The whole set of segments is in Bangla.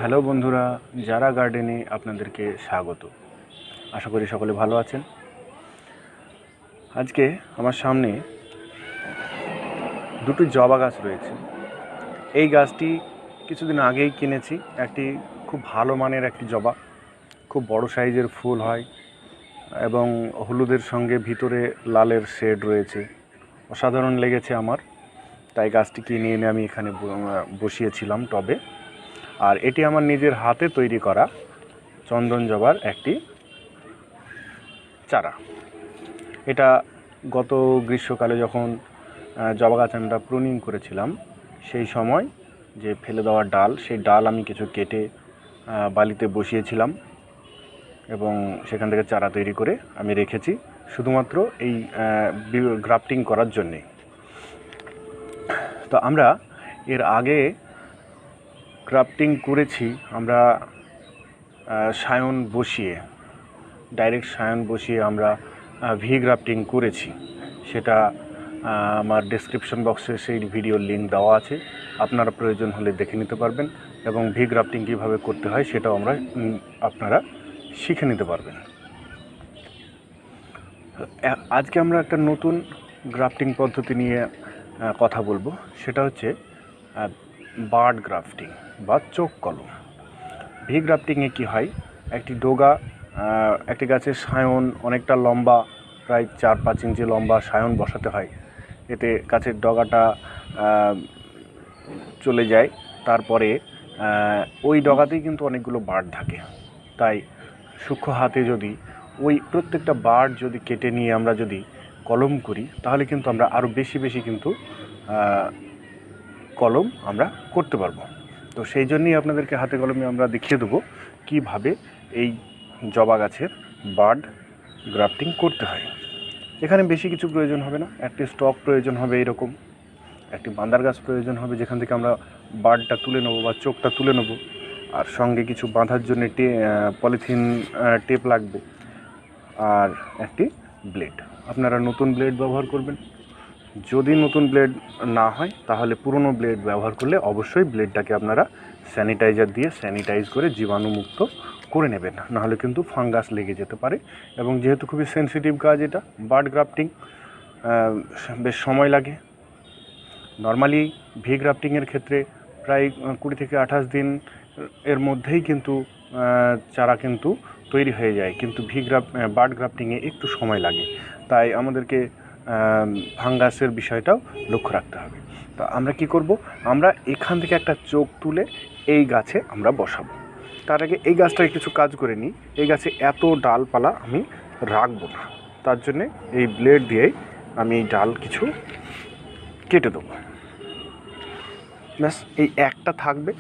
হ্যালো বন্ধুরা, যারা গার্ডেনে আপনাদেরকে স্বাগত। আশা করি সকলে ভালো আছেন। আজকে আমার সামনে দুটো জবা গাছ রয়েছে। এই গাছটি কিছুদিন আগেই কিনেছি। একটি খুব ভালো মানের একটি জবা, খুব বড় সাইজের ফুল হয় এবং হলুদের সঙ্গে ভিতরে লালের শেড রয়েছে। অসাধারণ লেগেছে আমার, তাই গাছটি কিনে এনে আমি এখানে বসিয়েছিলাম টবে। আর এটি আমার নিজের হাতে তৈরি করা চন্দন জবার একটি চারা। এটা গত গ্রীষ্মকালে যখন জবা গাছ আমরা প্রুনিং করেছিলাম, সেই সময় যে ফেলে দেওয়া ডাল, সেই ডাল আমি কিছু কেটে বালিতে বসিয়েছিলাম এবং সেখান থেকে চারা তৈরি করে আমি রেখেছি শুধুমাত্র এই গ্রাফটিং করার জন্যে। তো আমরা এর আগে গ্রাফটিং করেছি, আমরা সায়ন বসিয়ে, ডাইরেক্ট সায়ন বসিয়ে আমরা ভি গ্রাফটিং করেছি। সেটা আমার ডেসক্রিপশন বক্সে সেই ভিডিওর লিঙ্ক দেওয়া আছে, আপনারা প্রয়োজন হলে দেখে নিতে পারবেন এবং ভি গ্রাফটিং কীভাবে করতে হয় সেটাও আপনারা শিখে নিতে পারবেন। আজকে আমরা একটা নতুন গ্রাফটিং পদ্ধতি নিয়ে কথা বলবো, সেটা হচ্ছে বার্ড গ্রাফটিং বা চোখ কলম। ভি গ্রাফটিংয়ে কী হয়, একটি ডোগা, একটি গাছের সায়ন অনেকটা লম্বা, প্রায় 4-5 ইঞ্চি লম্বা সায়ন বসাতে হয়। এতে গাছের ডগাটা চলে যায়, তারপরে ওই ডগাতেই কিন্তু অনেকগুলো বার্ড থাকে। তাই সূক্ষ্ম হাতে যদি ওই প্রত্যেকটা বার্ড যদি কেটে নিয়ে আমরা যদি কলম করি, তাহলে কিন্তু আমরা আরও বেশি কিন্তু কলম আমরা করতে পারবো। তো সেই জন্যই আপনাদেরকে হাতে কলমে আমরা দেখিয়ে দেবো কীভাবে এই জবা গাছের বার্ড গ্রাফটিং করতে হয়। এখানে বেশি কিছু প্রয়োজন হবে না, একটি স্টক প্রয়োজন হবে, এরকম একটি বাঁদার গাছ প্রয়োজন হবে যেখান থেকে আমরা বার্ডটা তুলে নেবো বা চোখটা তুলে নেবো, আর সঙ্গে কিছু বাঁধার জন্য পলিথিন টেপ লাগবে, আর একটি ব্লেড। আপনারা নতুন ব্লেড ব্যবহার করবেন। যদি নতুন ব্লেড না হয় তাহলে পুরনো ব্লেড ব্যবহার করলে অবশ্যই ব্লেডটাকে আপনারা স্যানিটাইজার দিয়ে স্যানিটাইজ করে জীবাণুমুক্ত করে নেবেন, নাহলে কিন্তু ফাঙ্গাস লেগে যেতে পারে। এবং যেহেতু খুবই সেন্সিটিভ কাজ এটা, বার্ড গ্রাফটিং, বেশ সময় লাগে। নর্মালি ভি গ্রাফটিংয়ের ক্ষেত্রে প্রায় 20 থেকে 28 দিন এর মধ্যেই কিন্তু চারা কিন্তু তৈরি হয়ে যায়, কিন্তু বার্ড গ্রাফটিংয়ে একটু সময় লাগে। তাই আমাদেরকে ফাঙ্গাসের বিষয়টাও লক্ষ্য রাখতে হবে। তো আমরা কি করব, আমরা এখান থেকে একটা চোখ তুলে এই গাছে আমরা বসাবো। তার আগে এই গাছটায় কিছু কাজ করে নিই। এই গাছে এত ডালপালা আমি রাখবো না, তার জন্যে এই ব্লেড দিয়েই আমি এই ডাল কিছু কেটে দেবো। ব্যাস, এই একটা থাকবে,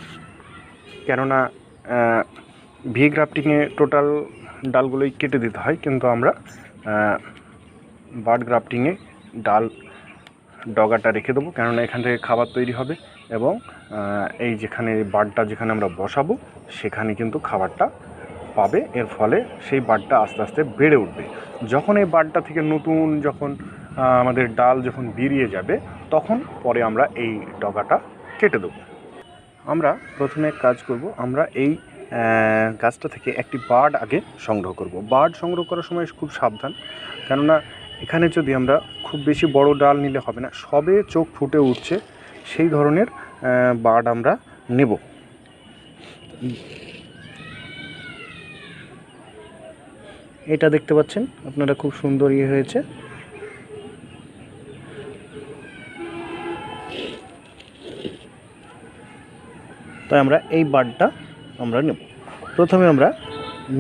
কেননা ভি গ্রাফটিংয়ে টোটাল ডালগুলোই কেটে দিতে হয়, কিন্তু আমরা বার্ড গ্রাফটিংয়ে ডগাটা রেখে দেবো, কেননা এখান থেকে খাবার তৈরি হবে এবং এই যেখানে বার্ডটা যেখানে আমরা বসাবো সেখানে কিন্তু খাবারটা পাবে। এর ফলে সেই বার্ডটা আস্তে আস্তে বেড়ে উঠবে। যখন এই বার্ডটা থেকে নতুন আমাদের ডাল যখন বেরিয়ে যাবে, তখন পরে আমরা এই ডগাটা কেটে দেবো। আমরা প্রথমে কাজ করব, আমরা এই গাছটা থেকে একটি বার্ড আগে সংগ্রহ করব। বার্ড সংগ্রহ করার সময় খুব সাবধান, কেননা এখানে যদি আমরা খুব বেশি বড় ডাল নিলে হবে না, সবে চোখ ফুটে উঠছে সেই ধরনের বার্ড আমরা নেব। এটা দেখতে পাচ্ছেন আপনারা, খুব সুন্দর হয়েছে। তাই আমরা এই বার্ডটা আমরা নেব। প্রথমে আমরা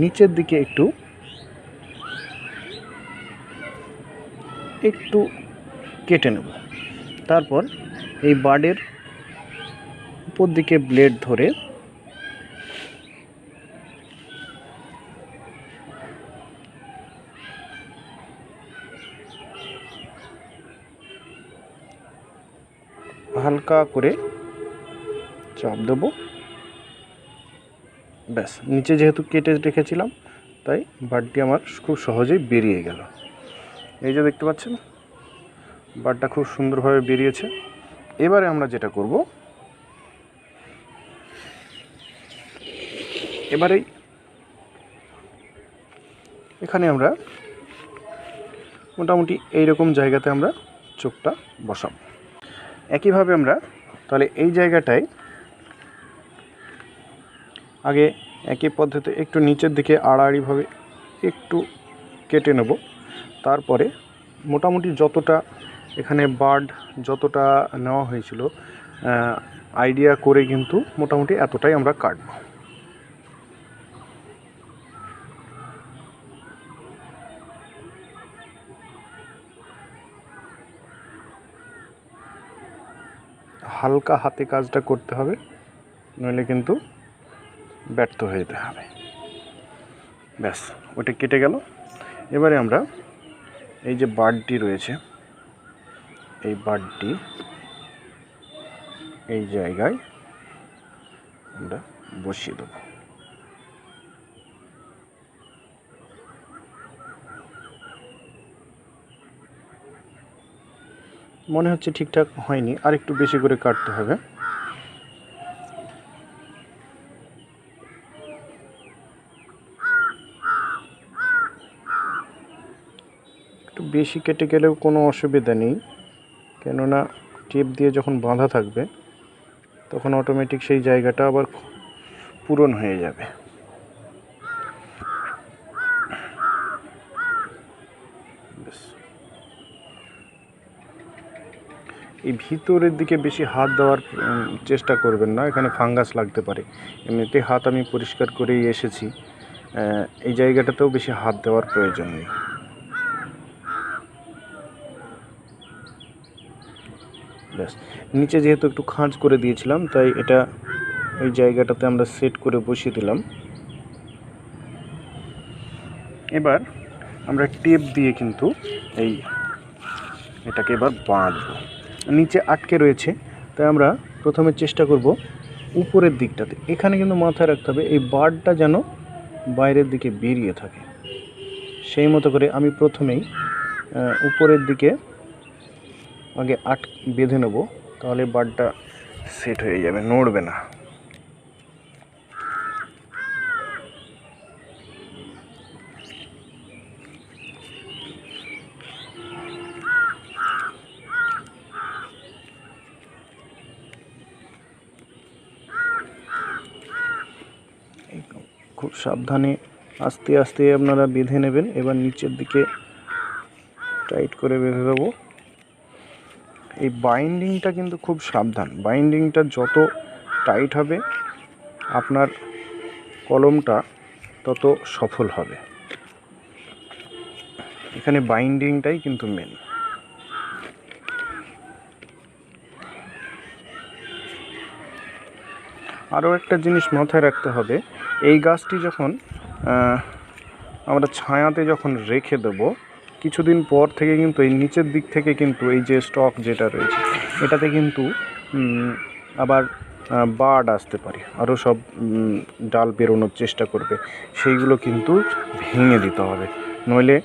নিচের দিকে একটু কেটে নেব, তারপর এই বার্ডের উপর দিকে ব্লেড ধরে হালকা করে চাপ দেব। ব্যাস, নিচে যেহেতু কেটে রেখেছিলাম তাই বার্ডটি আমার খুব সহজেই বেরিয়ে গেল। এই যে দেখতে পাচ্ছেন, বার্ডটা খুব সুন্দরভাবে বেরিয়েছে। এবারে আমরা যেটা করব, এবারে এখানে আমরা মোটামুটি এইরকম জায়গাতে আমরা চোখটা বসাবো। একইভাবে আমরা তাহলে এই জায়গাটায় আগে একই পদ্ধতিতে একটু নিচের দিকে আড়াআড়িভাবে একটু কেটে নেব। তারপরে মোটামুটি যতটা এখানে বার্ড যতটা নেওয়া হয়েছিল আইডিয়া করে কিন্তু মোটামুটি এতটাই আমরা কাটব। হালকা হাতে কাজটা করতে হবে, নইলে কিন্তু ব্যর্থ হয়ে যেতে হবে। ব্যাস, ওটা কেটে গেল। এবারে আমরা এই যে বার্ডটি রয়েছে, এই বার্ডটি এই জায়গায় আমরা বসিয়ে দেব। মনে হচ্ছে ঠিকঠাক হয়নি, আর একটু বেশি করে কাটতে হবে। একটু বেশি কেটে গেলেও কোনো অসুবিধা নেই, কেননা টেপ দিয়ে যখন বাঁধা থাকবে তখন অটোমেটিক সেই জায়গাটা আবার পূরণ হয়ে যাবে। এই ভিতরের দিকে বেশি হাত দেওয়ার চেষ্টা করবেন না, এখানে ফাঙ্গাস লাগতে পারে। এমনিতে হাত আমি পরিষ্কার করেই এসেছি, এই জায়গাটাতেও বেশি হাত দেওয়ার প্রয়োজন নেই। ব্যাস, নিচে যেহেতু একটু খাঁজ করে দিয়েছিলাম তাই এটা ওই জায়গাটাতে আমরা সেট করে বসিয়ে দিলাম। এবার আমরা টেপ দিয়ে কিন্তু এটাকে এবার বাঁধবো। নিচে আটকে রয়েছে, তাই আমরা প্রথমে চেষ্টা করব উপরের দিকটাতে। এখানে কিন্তু মাথায় রাখতে হবে এই বার্ডটা যেন বাইরের দিকে বেরিয়ে থাকে। সেই মতো করে আমি প্রথমেই উপরের দিকে আগে বেঁধে নেব, তাহলে বার্ডটা সেট হয়ে যাবে, নড়বে না। খুব সাবধানে আস্তে আস্তে আপনারা বেঁধে নেবেন। এবার নিচের দিকে টাইট করে বেঁধে দেবো। এই বাইন্ডিংটা কিন্তু খুব সাবধান, বাইন্ডিংটা যত টাইট হবে আপনার কলমটা তত সফল হবে। এখানে বাইন্ডিংটাই কিন্তু মেন। আরও একটা জিনিস মাথায় রাখতে হবে, এই গাছটি যখন আমরা ছায়াতে যখন রেখে দেব, কিছুদিন পর থেকে কিন্তু এই নিচের দিক থেকে কিন্তু এই যে স্টক যেটা রয়েছে এটাতে কিন্তু আবার বার্ড আসতে পারে, আরও সব ডাল বেরোনোর চেষ্টা করবে, সেইগুলো কিন্তু ভেঙে দিতে হবে, নইলে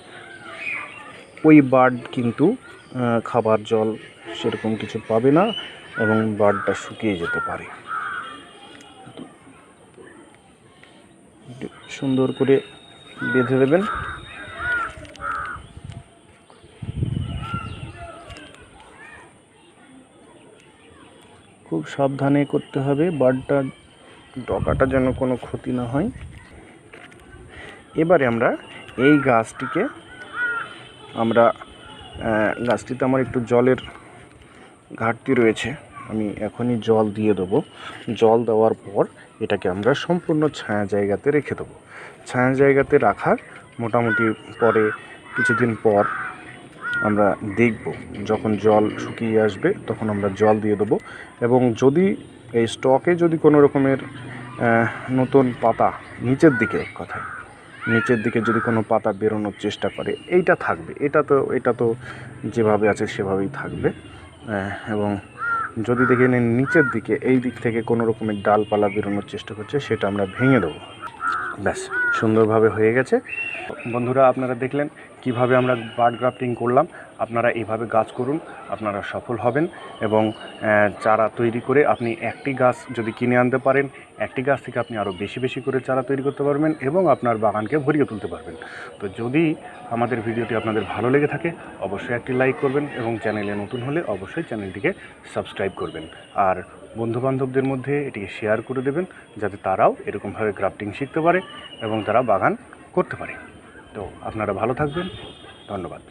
ওই বার্ড কিন্তু খাবার জল সেরকম কিছু পাবে না এবং বার্ডটা শুকিয়ে যেতে পারে। সুন্দর করে বেঁধে দেবেন। খুব সাবধানে করতে হবে, বার্ডটা ডগাটা যেন কোনো ক্ষতি না হয়। এবারে আমরা এই গাছটিতে আমার একটু জলের ঘাটতি রয়েছে, আমি এখনই জল দিয়ে দেবো। জল দেওয়ার পর এটাকে আমরা সম্পূর্ণ ছায়া জায়গাতে রেখে দেবো। ছায়া জায়গাতে রাখার মোটামুটি পরে কিছুদিন পর আমরা দেখব, যখন জল শুকিয়ে আসবে তখন আমরা জল দিয়ে দেবো। এবং যদি এই স্টকে যদি কোনো রকমের নতুন পাতা নিচের দিকে যদি কোনো পাতা বেরোনোর চেষ্টা করে, এইটা থাকবে, এটা তো যেভাবে আছে সেভাবেই থাকবে। এবং যদি দেখে নেন নিচের দিকে এই দিক থেকে কোনো রকমের ডালপালা বেরোনোর চেষ্টা করছে, সেটা আমরা ভেঙে দেবো। ব্যাস, সুন্দরভাবে হয়ে গেছে। বন্ধুরা, আপনারা দেখলেন কিভাবে আমরা বার্ড গ্রাফটিং করলাম। আপনারা এইভাবে গাছ করুন, আপনারা সফল হবেন। এবং চারা তৈরি করে আপনি একটি গাছ যদি কিনে আনতে পারেন, একটি গাছ থেকে আপনি আরও বেশি বেশি করে চারা তৈরি করতে পারবেন এবং আপনার বাগানকে ভরিয়ে তুলতে পারবেন। তো যদি আমাদের ভিডিওটি আপনাদের ভালো লেগে থাকে অবশ্যই একটি লাইক করবেন এবং চ্যানেলে নতুন হলে অবশ্যই চ্যানেলটিকে সাবস্ক্রাইব করবেন। আর বন্ধুবান্ধবদের মধ্যে এটিকে শেয়ার করে দেবেন যাতে তারাও এরকমভাবে গ্রাফটিং শিখতে পারে এবং তারা বাগান করতে পারে। তো আপনারা ভালো থাকবেন, ধন্যবাদ।